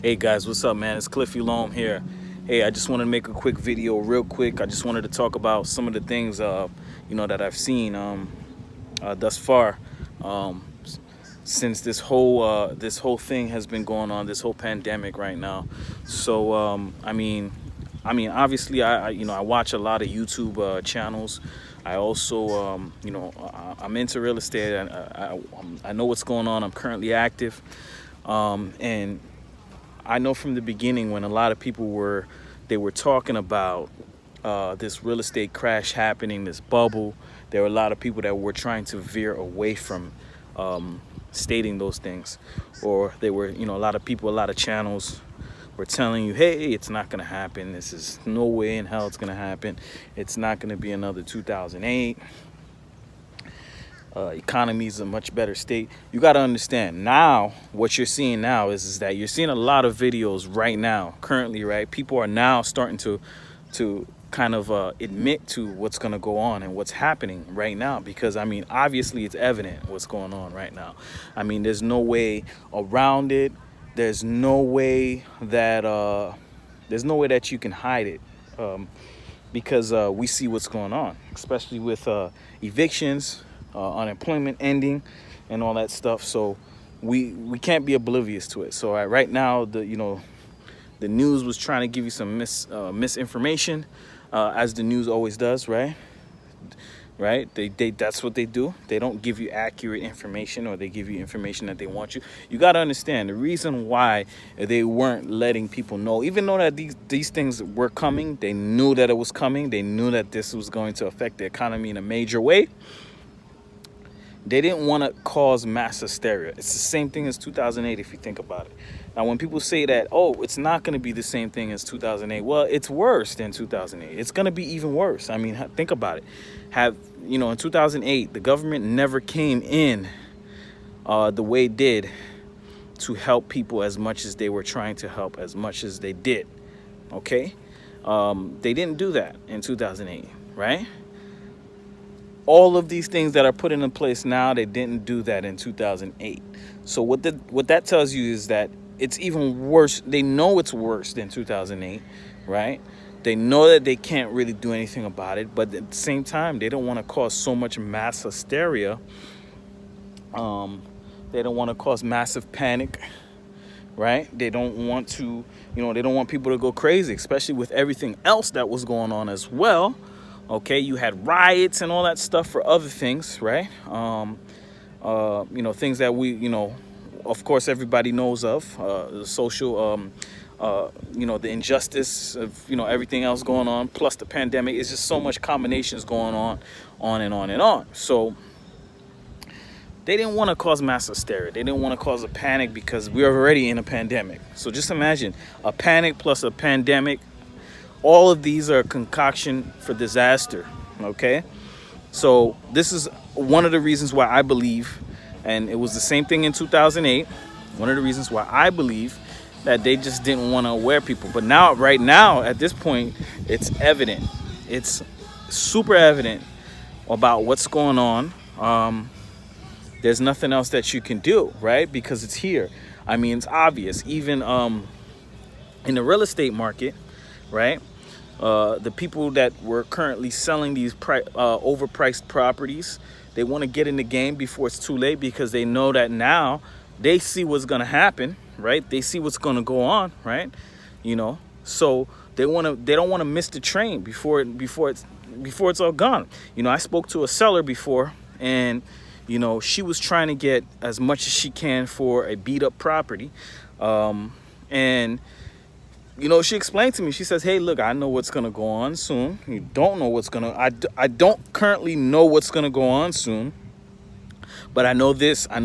Hey guys, what's up, man? It's Elome here. Hey, I just wanted to make a quick video real quick. I just wanted to talk about some of the things that I've seen thus far since this whole thing has been going on, this whole pandemic right now. So obviously I watch a lot of YouTube channels. I also I'm into real estate, and I know what's going on. I'm currently active, and I know from the beginning when a lot of people were talking about this real estate crash happening, this bubble. There were a lot of people that were trying to veer away from stating those things, or they were, a lot of people, a lot of channels were telling you, hey, it's not going to happen. This is no way in hell it's going to happen. It's not going to be another 2008. Economy is a much better state. You got to understand now, what you're seeing now is that you're seeing a lot of videos right now, currently, right? People are now starting to kind of admit to what's going to go on and what's happening right now, because obviously it's evident what's going on right now. There's no way around it. There's no way that you can hide it, because we see what's going on, especially with evictions, unemployment ending, and all that stuff. So we can't be oblivious to it. So right now, the news was trying to give you some misinformation, as the news always does, right? They that's what they do. They don't give you accurate information, or they give you information that they want you. You got to understand the reason why they weren't letting people know, even though that these things were coming. They knew that it was coming. They knew that this was going to affect the economy in a major way. They didn't want to cause mass hysteria. It's the same thing as 2008, if you think about it. Now, when people say that, oh, it's not going to be the same thing as 2008, well, it's worse than 2008. It's going to be even worse. Think about it. In 2008, the government never came in the way it did to help people as much as they were trying to help, as much as they did. Okay? They didn't do that in 2008, right? All of these things that are put into place now, they didn't do that in 2008. So what that tells you is that it's even worse. They know it's worse than 2008, right? They know that they can't really do anything about it, but at the same time, they don't want to cause so much mass hysteria. They don't want to cause massive panic, right? They don't want to, they don't want people to go crazy, especially with everything else that was going on as well. Okay, you had riots and all that stuff for other things, right? Things that we, of course, everybody knows of, the social, the injustice of, everything else going on, plus the pandemic. It's just so much combinations going on and on and on. So they didn't want to cause mass hysteria. They didn't want to cause a panic, because we're already in a pandemic. So just imagine a panic plus a pandemic. All of these are a concoction for disaster, okay? So this is one of the reasons why I believe, and it was the same thing in 2008, one of the reasons why I believe that they just didn't want to aware people. But now, right now, at this point, it's evident. It's super evident about what's going on. There's nothing else that you can do, right? Because it's here. It's obvious. Even in the real estate market, right? The people that were currently selling these overpriced properties, they want to get in the game before it's too late, because they know that now they see what's going to happen, right? They see what's going to go on, right? So they don't want to miss the train before it's all gone. I spoke to a seller before, and she was trying to get as much as she can for a beat up property, and she explained to me, she says, hey, look, I know what's going to go on soon. You don't know what's going to, I don't currently know what's going to go on soon, but I know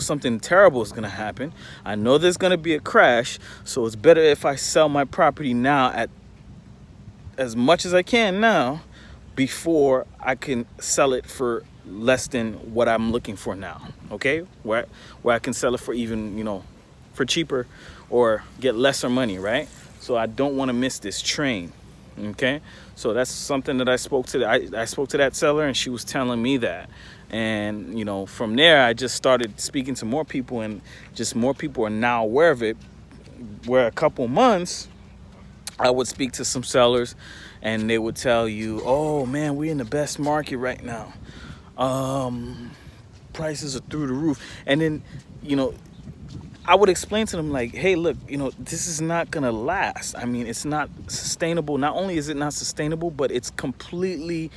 something terrible is going to happen. I know there's going to be a crash. So it's better if I sell my property now at as much as I can now, before I can sell it for less than what I'm looking for now. Okay. Where I can sell it for even, for cheaper, or get lesser money. Right. So I don't want to miss this train, okay? So that's something that I spoke to. I spoke to that seller, and she was telling me that. And, from there, I just started speaking to more people, and just more people are now aware of it. Where a couple months, I would speak to some sellers and they would tell you, oh man, we're in the best market right now. Um, Prices are through the roof. And then, you know, I would explain to them like, hey, look, this is not gonna last. I mean, it's not sustainable. Not only is it not sustainable, but it's completely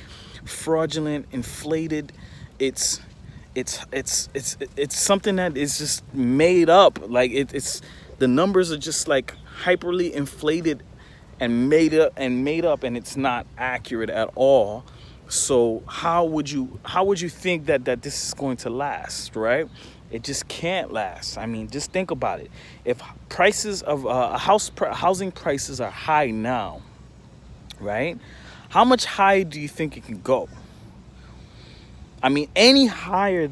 fraudulent, inflated. It's it's something that is just made up. Like it's the numbers are just like hyperly inflated and made up, and it's not accurate at all. So how would you think that this is going to last, right? It just can't last. I mean, just think about it. If prices of housing prices are high now, right? How much higher do you think it can go? I mean, any higher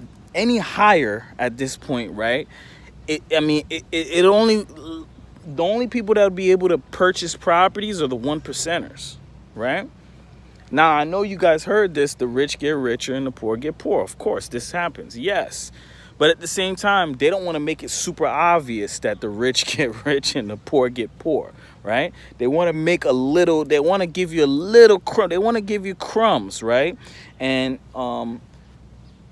at this point, right? It only the only people that would be able to purchase properties are the one percenters, right? Now, I know you guys heard this, the rich get richer and the poor get poor. Of course, this happens, yes. But at the same time, they don't want to make it super obvious that the rich get rich and the poor get poor, right? They want to give you a little crumb. They want to give you crumbs, right? And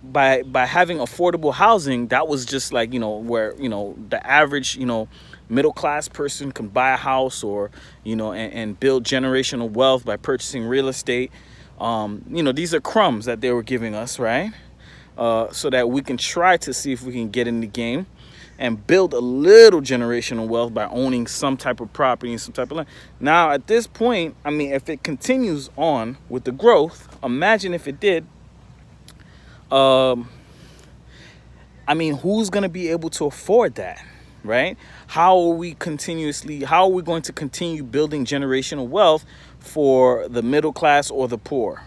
by having affordable housing, that was just like, where, the average, middle class person can buy a house, or, and build generational wealth by purchasing real estate. These are crumbs that they were giving us, right? So that we can try to see if we can get in the game and build a little generational wealth by owning some type of property and some type of land. Now, at this point, I mean, if it continues on with the growth, imagine if it did. I mean, who's going to be able to afford that, right? How are we going to continue building generational wealth for the middle class or the poor,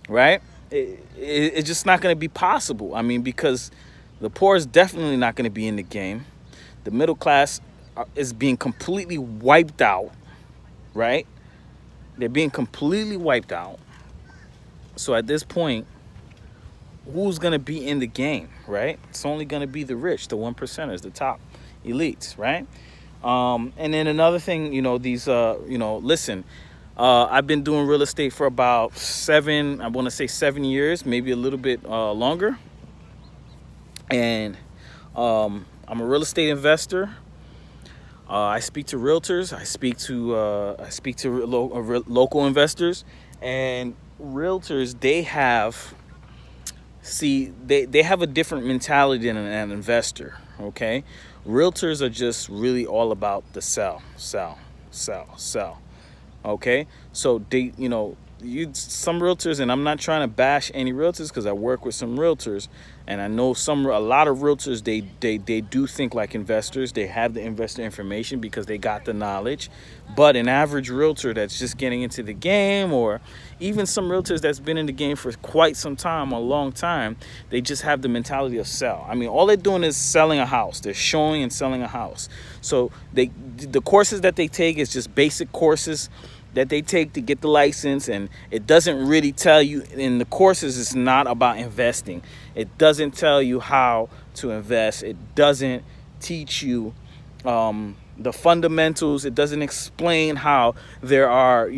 right? It's just not going to be possible. I mean, because the poor is definitely not going to be in the game. The middle class is being completely wiped out, right? They're being completely wiped out. So at this point, who's going to be in the game, right? It's only going to be the rich, the one percenters, the top elites, right? And then another thing, listen, I've been doing real estate for about 7 years, maybe a little bit longer. And I'm a real estate investor. I speak to realtors. I speak to local investors, and realtors, they have a different mentality than an investor. Okay, realtors are just really all about the sell. Okay, so some realtors, and I'm not trying to bash any realtors because I work with some realtors, and I know a lot of realtors, they do think like investors. They have the investor information because they got the knowledge. But an average realtor that's just getting into the game, or even some realtors that's been in the game for quite some time, a long time, they just have the mentality of sell. I mean, all they're doing is selling a house. They're showing and selling a house. So the courses that they take is just basic courses that they take to get the license, and it doesn't really tell you in the courses. It's not about investing. It doesn't tell you how to invest. It doesn't teach you the fundamentals. It doesn't explain how there are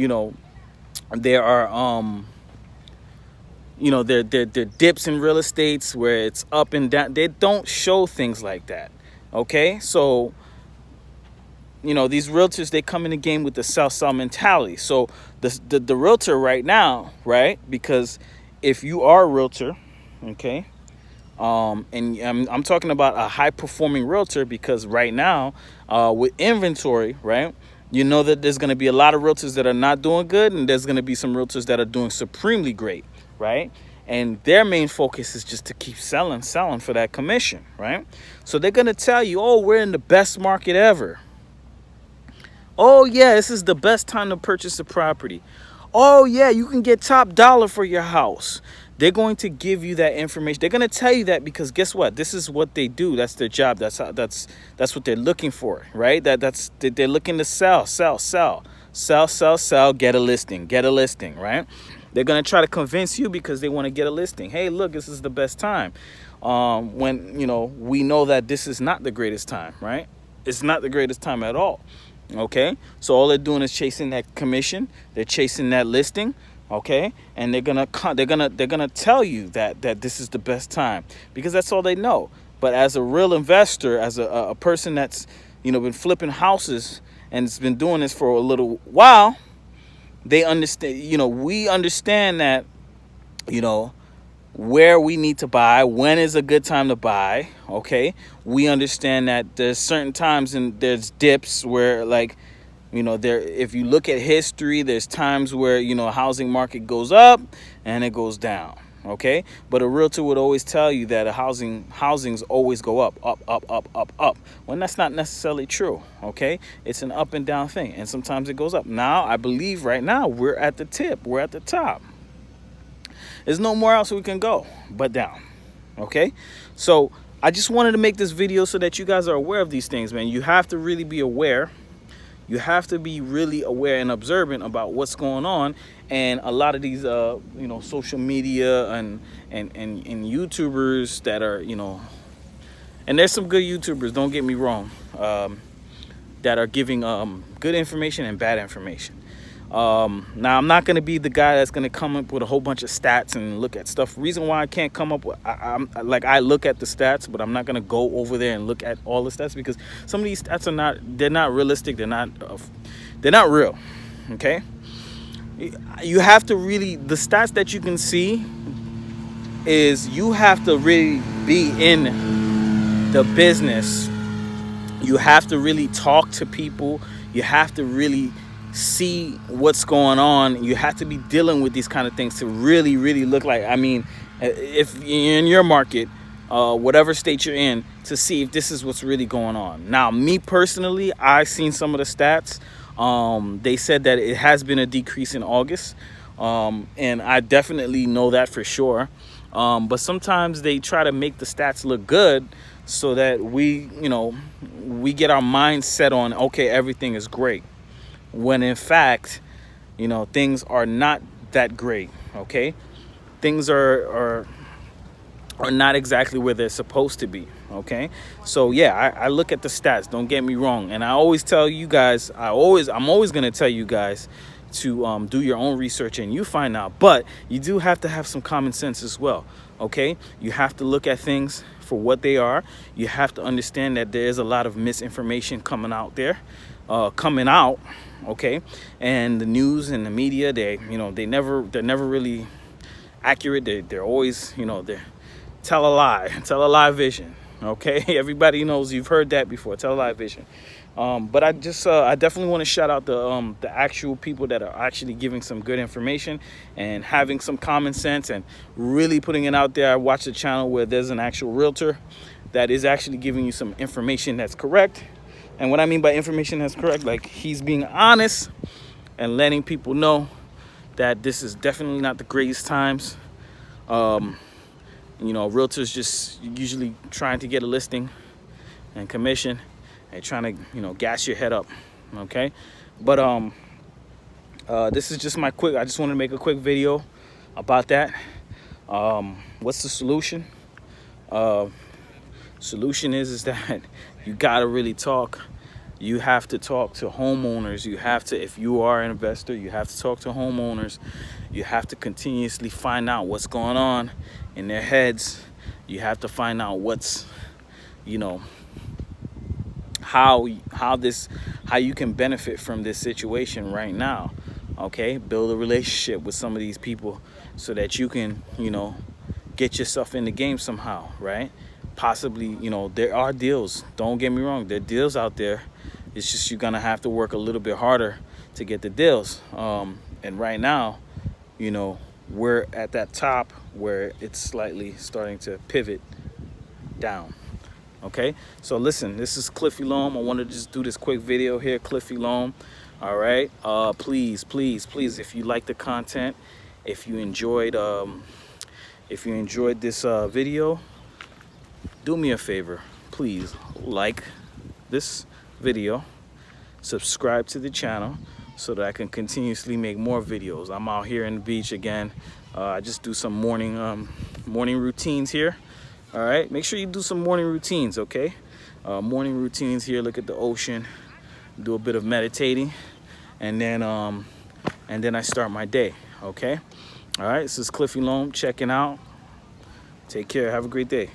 dips in real estates where it's up and down. They don't show things like that. Okay, so these realtors, they come in the game with the sell mentality. So the realtor right now, right? Because if you are a realtor, okay, and I'm talking about a high performing realtor, because right now, with inventory, right, that there's going to be a lot of realtors that are not doing good, and there's going to be some realtors that are doing supremely great, right? And their main focus is just to keep selling for that commission, right? So they're going to tell you, oh, we're in the best market ever. Oh, yeah, this is the best time to purchase a property. Oh, yeah, you can get top dollar for your house. They're going to give you that information. They're going to tell you that because guess what? This is what they do. That's their job. That's what they're looking for, right? They're looking to sell, get a listing, right? They're going to try to convince you because they want to get a listing. Hey, look, this is the best time. When, we know that this is not the greatest time, right? it's not the greatest time at all. Okay, so all they're doing is chasing that commission, they're chasing that listing. Okay, and they're gonna tell you that this is the best time because that's all they know. But as a real investor, as a person that's, you know, been flipping houses and has been doing this for a little while, they understand, you know, we understand that, you know, where we need to buy, when is a good time to buy. Okay, we understand that there's certain times and there's dips where, like, you know, there, if you look at history, there's times where, you know, housing market goes up and it goes down. Okay, but a realtor would always tell you that housings always go up, up, up, up, up, up, when that's not necessarily true. Okay, it's an up and down thing, and sometimes it goes up. Now I believe right now we're at the tip, we're at the top. There's no more else we can go but down. Okay, so I just wanted to make this video so that you guys are aware of these things, man. You have to really be aware. You have to be really aware and observant about what's going on. And a lot of these, you know, social media and YouTubers that are, you know, and there's some good YouTubers, don't get me wrong, that are giving good information and bad information. Now, I'm not going to be the guy that's going to come up with a whole bunch of stats and look at stuff. Reason why I can't come up with, I look at the stats, but I'm not going to go over there and look at all the stats because some of these stats they're not realistic. They're not real. Okay. You have to really, the stats that you can see is you have to really be in the business. You have to really talk to people. You have to really see what's going on. You have to be dealing with these kind of things to really, really look like, I mean, if you're in your market, whatever state you're in, to see if this is what's really going on. Now, me personally, I've seen some of the stats. They said that it has been a decrease in August, and I definitely know that for sure. But sometimes they try to make the stats look good so that we, you know, we get our mind set on, okay, everything is great, when in fact, you know, things are not that great. Okay, things are not exactly where they're supposed to be. Okay, so yeah, I look at the stats, don't get me wrong, and I always tell you guys, I'm always going to tell you guys to do your own research and you find out, but you do have to have some common sense as well. Okay, you have to look at things for what they are. You have to understand that there is a lot of misinformation coming out there, okay, and the news and the media, they're never really accurate. They're always, you know, they tell a lie vision. Okay, everybody knows, you've heard that before, tell a lie vision. But I definitely want to shout out the actual people that are actually giving some good information and having some common sense and really putting it out there. I watched a channel where there's an actual realtor that is actually giving you some information that's correct. And what I mean by information that's correct, like, he's being honest and letting people know that this is definitely not the greatest times. You know, realtors just usually trying to get a listing and commission and trying to, you know, gas your head up. Okay, but this is just I just wanted to make a quick video about that. What's the solution? Solution is that you gotta really talk. You have to talk to homeowners. You have to, if you are an investor, you have to talk to homeowners. You have to continuously find out what's going on in their heads. You have to find out what's, you know, how you can benefit from this situation right now. Okay, build a relationship with some of these people so that you can, you know, get yourself in the game somehow, right? Possibly, you know, there are deals, don't get me wrong, there are deals out there. It's just you're gonna have to work a little bit harder to get the deals. And right now, you know, we're at that top where it's slightly starting to pivot down. Okay, so listen, this is Cliff Elome. I wanted to just do this quick video here, Cliff Elome. All right, please, if you like the content, if you enjoyed this video, do me a favor, please like this video, subscribe to the channel so that I can continuously make more videos. I'm out here in the beach again. I just do some morning routines here. All right, make sure you do some morning routines, okay? morning routines here. Look at the ocean, do a bit of meditating, and then I start my day. Okay. All right. This is Cliff Elome checking out. Take care. Have a great day.